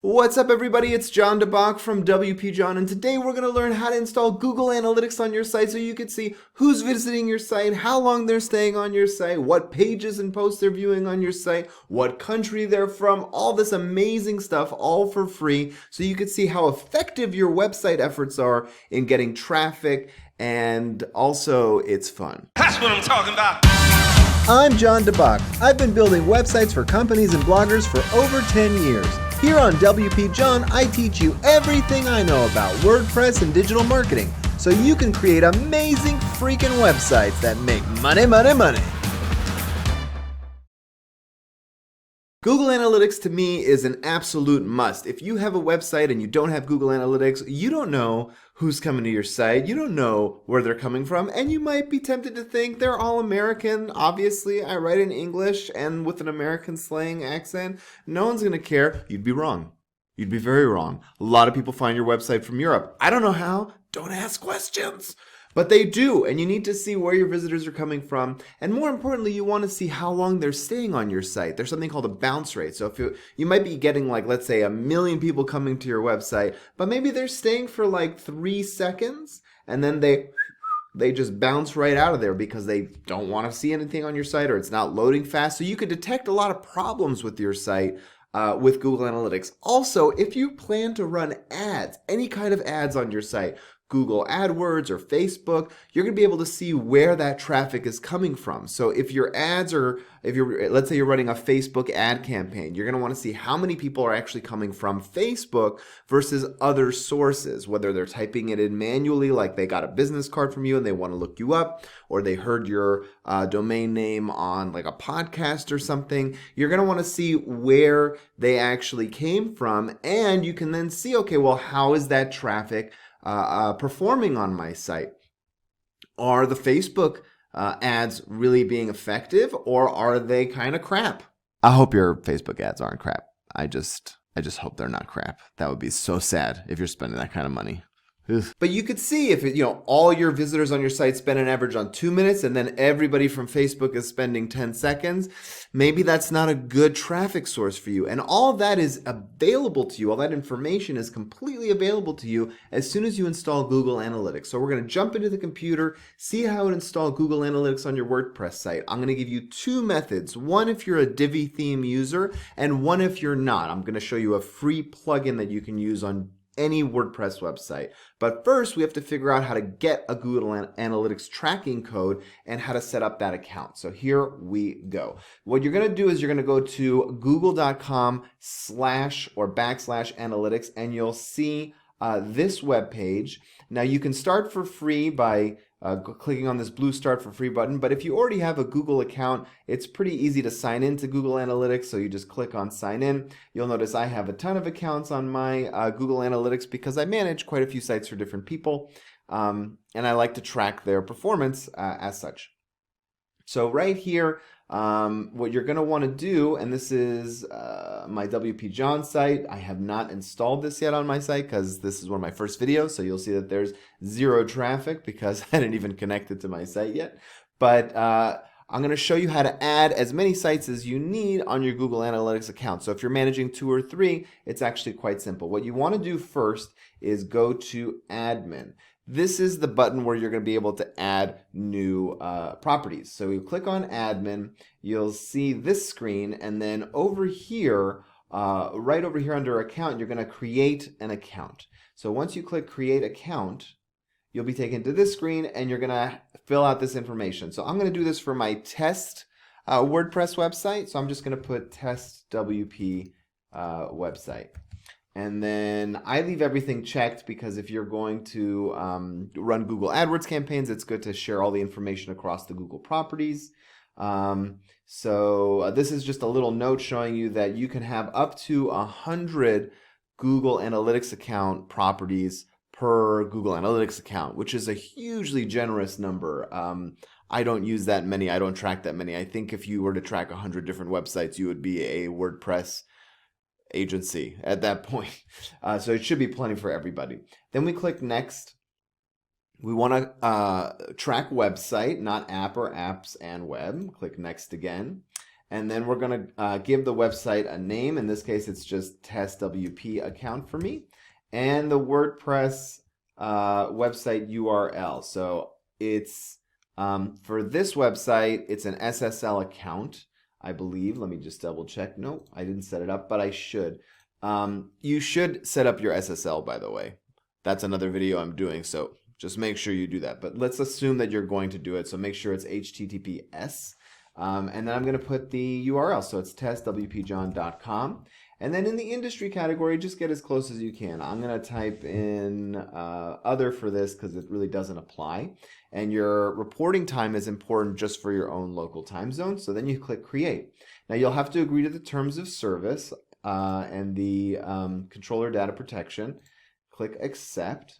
What's up, everybody? It's John DeBach from WPJon, and today we're going to learn how to install Google Analytics on your site so you can see who's visiting your site, how long they're staying on your site, what pages and posts they're viewing on your site, what country they're from, all this amazing stuff, all for free, so you can see how effective your website efforts are in getting traffic, and also it's fun. That's what I'm talking about. I'm John DeBach. I've been building websites for companies and bloggers for over 10 years. Here on WPJon, I teach you everything I know about WordPress and digital marketing so you can create amazing freaking websites that make money, money, money. Google Analytics to me is an absolute must. If you have a website and you don't have Google Analytics, you don't know who's coming to your site, you don't know where they're coming from, and you might be tempted to think they're all American. Obviously, I write in English and with an American slang accent. No one's going to care. You'd be wrong. You'd be very wrong. A lot of people find your website from Europe. I don't know how. Don't ask questions. But they do, and you need to see where your visitors are coming from, and more importantly, you want to see how long they're staying on your site. There's something called a bounce rate. So if you might be getting, like, let's say 1 million people coming to your website, but maybe they're staying for like 3 seconds, and then they just bounce right out of there because they don't want to see anything on your site or it's not loading fast. So you could detect a lot of problems with your site with Google Analytics. Also, if you plan to run ads, any kind of ads on your site, Google AdWords or Facebook, you're going to be able to see where that traffic is coming from. So if your ads are, let's say you're running a Facebook ad campaign, you're going to want to see how many people are actually coming from Facebook versus other sources, whether they're typing it in manually, like they got a business card from you and they want to look you up, or they heard your domain name on like a podcast or something. You're going to want to see where they actually came from, and you can then see, okay, well, how is that traffic performing on my site? Are the Facebook ads really being effective, or are they kind of crap? I hope your Facebook ads aren't crap. I just hope they're not crap. That would be so sad if you're spending that kind of money. But you could see if all your visitors on your site spend an average on 2 minutes and then everybody from Facebook is spending 10 seconds, maybe that's not a good traffic source for you. And all that is available to you, all that information is completely available to you as soon as you install Google Analytics. So we're going to jump into the computer, see how to install Google Analytics on your WordPress site. I'm going to give you 2 methods, one if you're a Divi theme user and one if you're not. I'm going to show you a free plugin that you can use on any WordPress website. But first, we have to figure out how to get a Google Analytics tracking code and how to set up that account. So here we go. What you're going to do is you're going to go to google.com/analytics, and you'll see this web page. Now you can start for free by clicking on this blue Start for Free button, but if you already have a Google account, it's pretty easy to sign in to Google Analytics, so you just click on Sign In. You'll notice I have a ton of accounts on my Google Analytics because I manage quite a few sites for different people, and I like to track their performance as such. So right here, what you're going to want to do, and this is my WPJon site. I have not installed this yet on my site because this is one of my first videos, so you'll see that there's 0 traffic because I didn't even connect it to my site yet. But I'm going to show you how to add as many sites as you need on your Google Analytics account. So if you're managing 2 or 3, it's actually quite simple. What you want to do first is go to Admin. This is the button where you're going to be able to add new properties. So you click on Admin, you'll see this screen, and then over here, right over here under Account, you're going to create an account. So once you click Create Account, you'll be taken to this screen, and you're going to fill out this information. So I'm going to do this for my test WordPress website. So I'm just going to put test WP website. And then I leave everything checked because if you're going to run Google AdWords campaigns, it's good to share all the information across the Google properties. So this is just a little note showing you that you can have up to 100 Google Analytics account properties per Google Analytics account, which is a hugely generous number. I don't use that many. I don't track that many. I think if you were to track 100 different websites, you would be a WordPress agency at that point. So it should be plenty for everybody. Then we click Next. We want to track website, not app or apps and web. Click Next again. And then we're going to give the website a name. In this case, it's just test WP account for me. And the WordPress website URL. So it's for this website, it's an SSL account, I believe. Let me just double check. No, I didn't set it up, but I should. You should set up your SSL, by the way. That's another video I'm doing, so just make sure you do that. But let's assume that you're going to do it, so make sure it's HTTPS. And then I'm going to put the URL, so it's testwpjon.com. And then in the industry category, just get as close as you can. I'm going to type in other for this because it really doesn't apply. And your reporting time is important just for your own local time zone. So then you click create. Now you'll have to agree to the terms of service and the controller data protection. Click accept.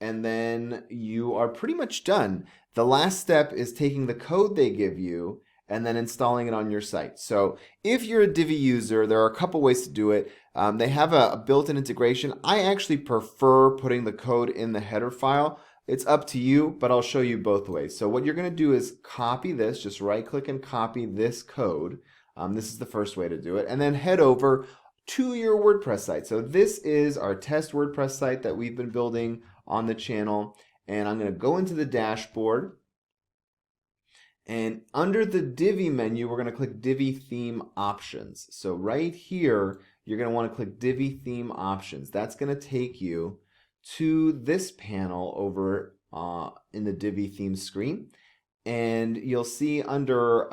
And then you are pretty much done. The last step is taking the code they give you and then installing it on your site. So if you're a Divi user, there are a couple ways to do it. They have a built-in integration. I actually prefer putting the code in the header file. It's up to you, but I'll show you both ways. So what you're going to do is copy this, just right-click and copy this code. This is the first way to do it. And then head over to your WordPress site. So this is our test WordPress site that we've been building on the channel. And I'm going to go into the dashboard. And under the Divi menu, we're going to click Divi Theme Options. So right here, you're going to want to click Divi Theme Options. That's going to take you to this panel over in the Divi Theme screen. And you'll see under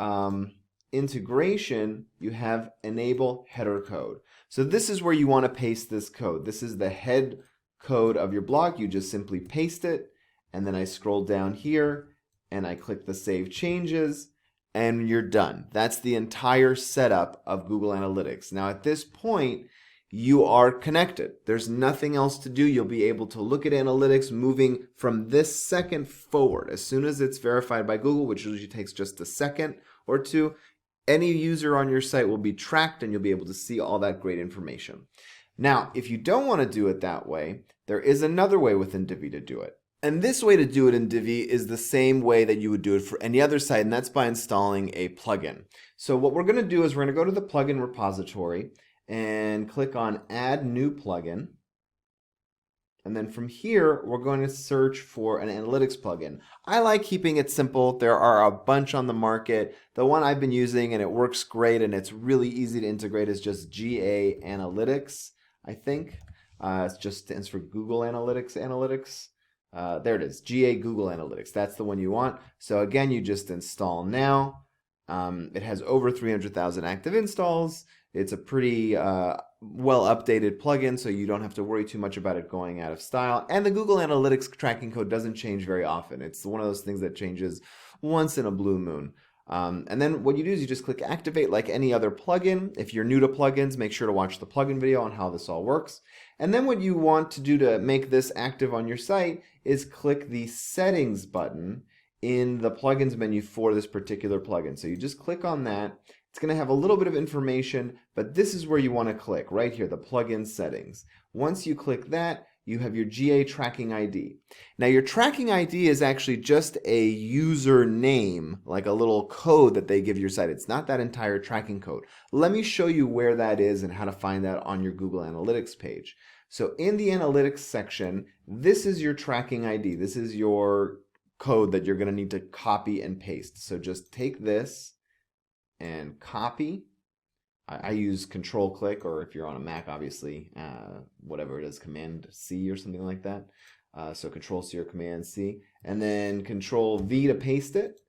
Integration, you have Enable Header Code. So this is where you want to paste this code. This is the head code of your blog. You just simply paste it. And then I scroll down here and I click the Save Changes, and you're done. That's the entire setup of Google Analytics. Now at this point, you are connected. There's nothing else to do. You'll be able to look at analytics moving from this second forward. As soon as it's verified by Google, which usually takes just a second or two, any user on your site will be tracked and you'll be able to see all that great information. Now, if you don't want to do it that way, there is another way within Divi to do it. And this way to do it in Divi is the same way that you would do it for any other site, and that's by installing a plugin. So what we're going to do is we're going to go to the plugin repository and click on Add New Plugin. And then from here, we're going to search for an analytics plugin. I like keeping it simple. There are a bunch on the market. The one I've been using, and it works great, and it's really easy to integrate, is just GA Analytics, I think. It just stands for Google Analytics. There it is, GA Google Analytics. That's the one you want. So again, you just install now. It has over 300,000 active installs. It's a pretty well updated plugin, so you don't have to worry too much about it going out of style. And the Google Analytics tracking code doesn't change very often. It's one of those things that changes once in a blue moon. And then what you do is you just click activate like any other plugin. If you're new to plugins, make sure to watch the plugin video on how this all works. And then what you want to do to make this active on your site is click the settings button in the plugins menu for this particular plugin. So you just click on that. It's going to have a little bit of information, but this is where you want to click, right here, the plugin settings. Once you click that, you have your GA tracking ID. Now your tracking ID is actually just a user name, like a little code that they give your site. It's not that entire tracking code. Let me show you where that is and how to find that on your Google Analytics page. So in the analytics section, this is your tracking ID. This is your code that you're going to need to copy and paste. So just take this and copy. I use control click, or if you're on a Mac, obviously, whatever it is, command C or something like that. So control C or command C, and then control V to paste it.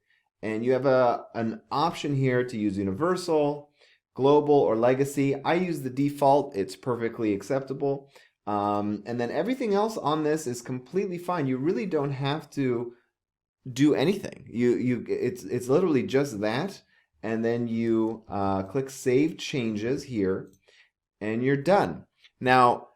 And you have an option here to use universal, global, or legacy. I use the default. It's perfectly acceptable. And then everything else on this is completely fine. You really don't have to do anything. It's literally just that. And then you click Save Changes here, and you're done. Now,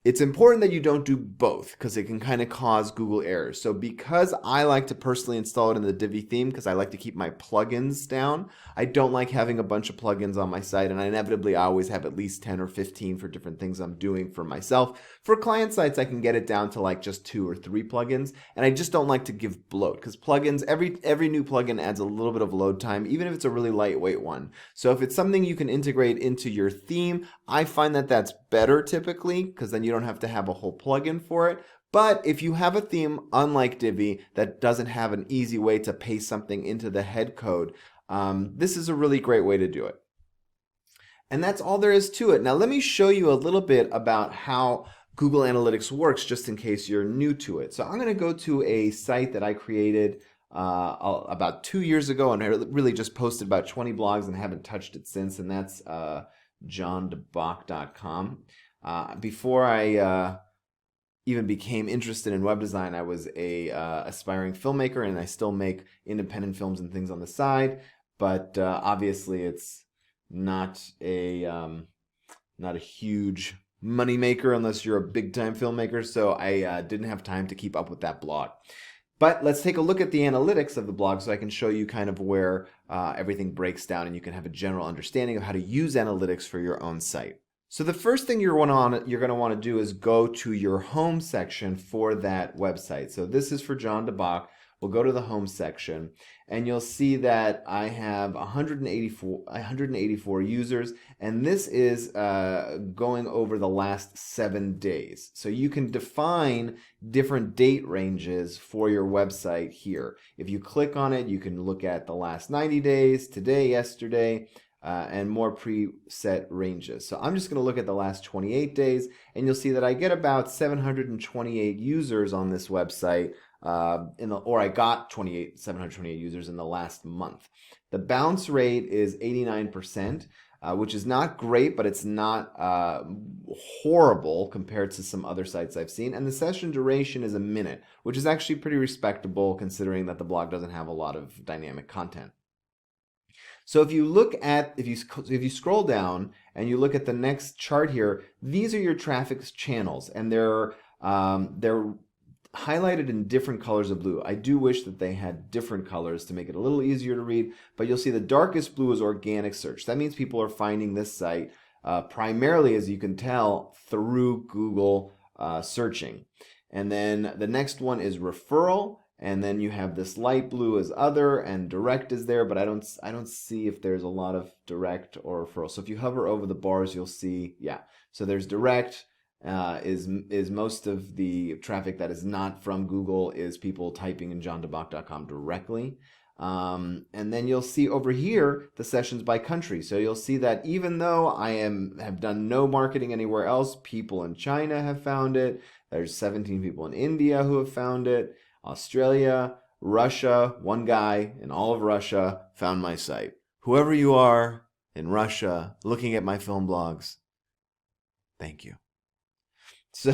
It's important that you don't do both because it can kind of cause Google errors. So because I like to personally install it in the Divi theme because I like to keep my plugins down, I don't like having a bunch of plugins on my site, and I always have at least 10 or 15 for different things I'm doing for myself. For client sites, I can get it down to like just 2 or 3 plugins, and I just don't like to give bloat because plugins, every new plugin adds a little bit of load time, even if it's a really lightweight one. So if it's something you can integrate into your theme, I find that that's better typically because then you don't have to have a whole plugin for it. But if you have a theme, unlike Divi, that doesn't have an easy way to paste something into the head code, this is a really great way to do it. And that's all there is to it. Now let me show you a little bit about how Google Analytics works just in case you're new to it. So I'm going to go to a site that I created about 2 years ago, and I really just posted about 20 blogs and haven't touched it since, and that's jondebach.com. Before I even became interested in web design, I was a aspiring filmmaker, and I still make independent films and things on the side. But obviously, it's not a huge money maker unless you're a big time filmmaker. So I didn't have time to keep up with that blog. But let's take a look at the analytics of the blog so I can show you kind of where everything breaks down and you can have a general understanding of how to use analytics for your own site. So the first thing you're going to want to do is go to your home section for that website. So this is for Jon DeBach. We'll go to the home section and you'll see that I have 184 users, and this is going over the last 7 days. So you can define different date ranges for your website here. If you click on it, you can look at the last 90 days, today, yesterday, and more preset ranges. So I'm just going to look at the last 28 days, and you'll see that I get about 728 users on this website. I got 728 users in the last month. The bounce rate is 89%, which is not great, but it's not horrible compared to some other sites I've seen. And the session duration is a minute, which is actually pretty respectable considering that the blog doesn't have a lot of dynamic content. So if you look at, if you scroll down and you look at the next chart here, these are your traffic channels, and they're highlighted in different colors of blue. I do wish that they had different colors to make it a little easier to read, but you'll see the darkest blue is organic search. That means people are finding this site primarily, as you can tell, through Google searching. And then the next one is referral, and then you have this light blue as other, and direct is there, but I don't see if there's a lot of direct or referral. So if you hover over the bars, you'll see, yeah. So there's direct. Is most of the traffic that is not from Google is people typing in jondebach.com directly. And then you'll see over here the sessions by country. So you'll see that even though I have done no marketing anywhere else, people in China have found it. There's 17 people in India who have found it. Australia, Russia, one guy in all of Russia found my site. Whoever you are in Russia looking at my film blogs, thank you. So,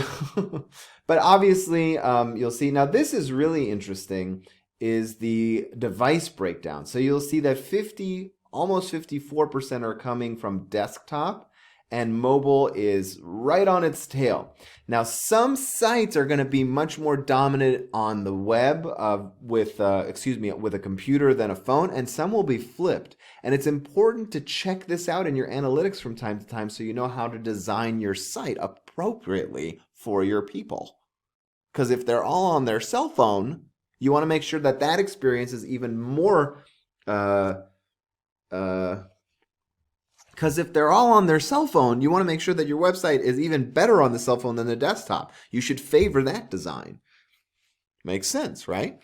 but obviously, you'll see, now this is really interesting, is the device breakdown. So you'll see that almost 54% are coming from desktop, and mobile is right on its tail. Now, some sites are going to be much more dominant on the web with a computer than a phone, and some will be flipped. And it's important to check this out in your analytics from time to time so you know how to design your site appropriately for your people. Because if they're all on their cell phone, you want to make sure that that experience is even more because if they're all on their cell phone, you want to make sure that your website is even better on the cell phone than the desktop. You should favor that design. Makes sense, right?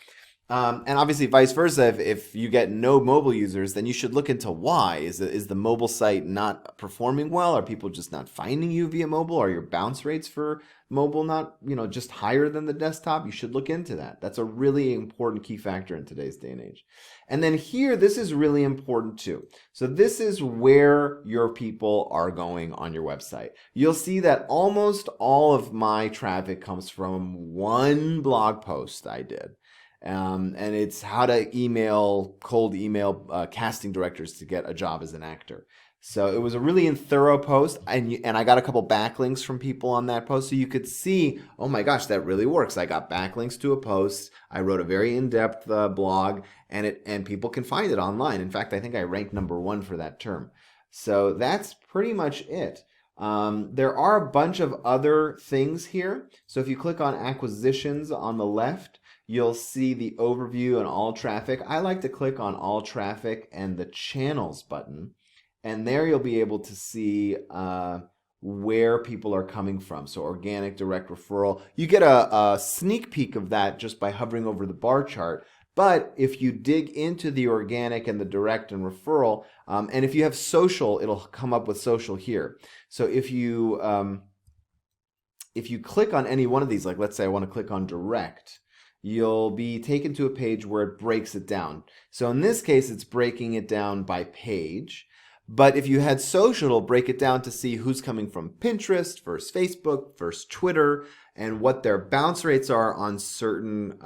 And obviously vice versa, if you get no mobile users, then you should look into why. Is the mobile site not performing well? Are people just not finding you via mobile? Are your bounce rates for mobile not, just higher than the desktop? You should look into that. That's a really important key factor in today's day and age. And then here, this is really important too. So this is where your people are going on your website. You'll see that almost all of my traffic comes from one blog post I did. And it's how to cold email casting directors to get a job as an actor. So it was a really thorough post, and I got a couple backlinks from people on that post, so you could see, oh my gosh, that really works. I got backlinks to a post. I wrote a very in-depth blog, and people can find it online. In fact, I think I ranked #1 for that term. So that's pretty much it. There are a bunch of other things here. So if you click on acquisitions on the left, you'll see the overview and all traffic. I like to click on all traffic and the channels button. And there you'll be able to see where people are coming from. So organic, direct referral. You get a sneak peek of that just by hovering over the bar chart. But if you dig into the organic and the direct and referral, and if you have social, it'll come up with social here. So if you click on any one of these, like let's say I want to click on direct, you'll be taken to a page where it breaks it down. So in this case, it's breaking it down by page. But if you had social, it'll break it down to see who's coming from Pinterest versus Facebook versus Twitter and what their bounce rates are on certain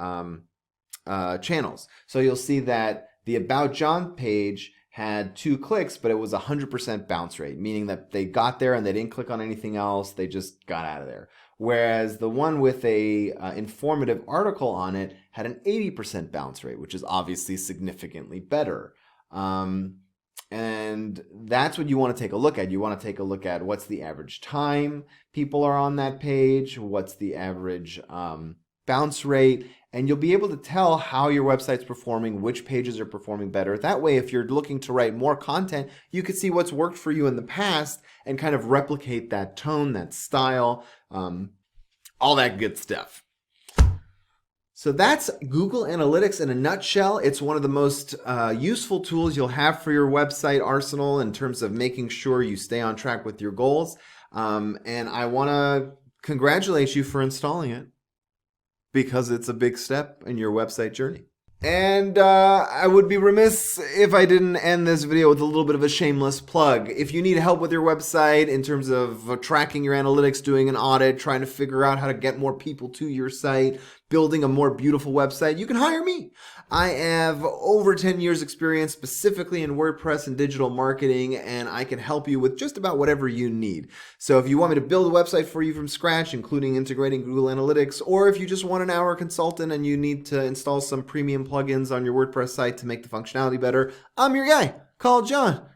channels. So you'll see that the About John page had 2 clicks, but it was 100% bounce rate, meaning that they got there and they didn't click on anything else. They just got out of there. Whereas the one with a informative article on it had an 80% bounce rate, which is obviously significantly better. And that's what you want to take a look at. You want to take a look at what's the average time people are on that page, what's the average bounce rate, and you'll be able to tell how your website's performing, which pages are performing better. That way, if you're looking to write more content, you can see what's worked for you in the past and kind of replicate that tone, that style, all that good stuff. So that's Google Analytics in a nutshell. It's one of the most useful tools you'll have for your website arsenal in terms of making sure you stay on track with your goals. And I want to congratulate you for installing it, because it's a big step in your website journey. And I would be remiss if I didn't end this video with a little bit of a shameless plug. If you need help with your website in terms of tracking your analytics, doing an audit, trying to figure out how to get more people to your site, building a more beautiful website, you can hire me. I have over 10 years experience specifically in WordPress and digital marketing, and I can help you with just about whatever you need. So if you want me to build a website for you from scratch, including integrating Google Analytics, or if you just want an hour consultant and you need to install some premium plugins on your WordPress site to make the functionality better, I'm your guy. Call John.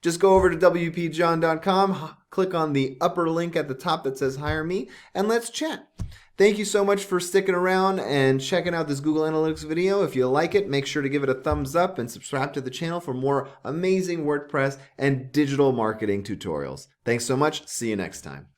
Just go over to WPJon.com, click on the upper link at the top that says Hire Me, and let's chat. Thank you so much for sticking around and checking out this Google Analytics video. If you like it, make sure to give it a thumbs up and subscribe to the channel for more amazing WordPress and digital marketing tutorials. Thanks so much. See you next time.